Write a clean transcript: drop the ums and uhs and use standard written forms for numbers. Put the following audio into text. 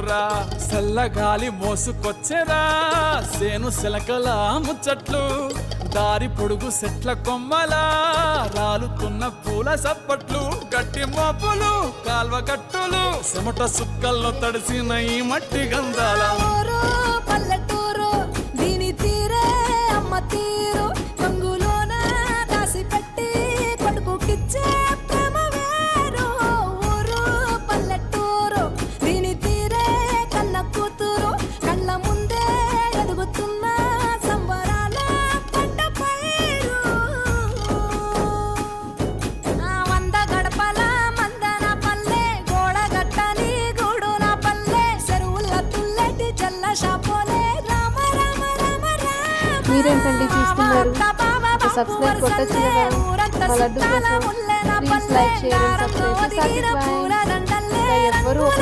ఊరా చల్లగాలి మోసుకొచ్చెరా సేను శిలకల ముచ్చట్లు దారి పొడుగు చెట్ల కొమ్మలా రాలుతున్న పూల సప్పట్లు గట్టి మోపులు కాల్వ గట్టులు చెమట సుక్కల్లో తడిసిన ఈ మట్టి గంధాల పల్లెటూరు దీని తీరే అమ్మ తీరు కంగులోన దాసి పెట్టి కొడుకుకిచ్చే ప్రేమ వేరు ఊరు పల్లెటూరు దీని తీరే కన్న కూతురు కళ్ళ ముందే ఎదుగుతున్న సంబరాల పంట పైరు వంద గడపల మందన పల్లె గోడ గట్టని గూడు నా పల్లె చెరువుల తుల్లటి జల్ల షాపోలే రామ రామ రామ రామ మీరేంటండి చూస్తున్నారు? సబ్స్క్రైబ్ కొట్టచ్చు కదా. మా లడ్డు కోసం please like share and subscribe. Satvik bye. ఇంకా ఎవ్వరూ ఒక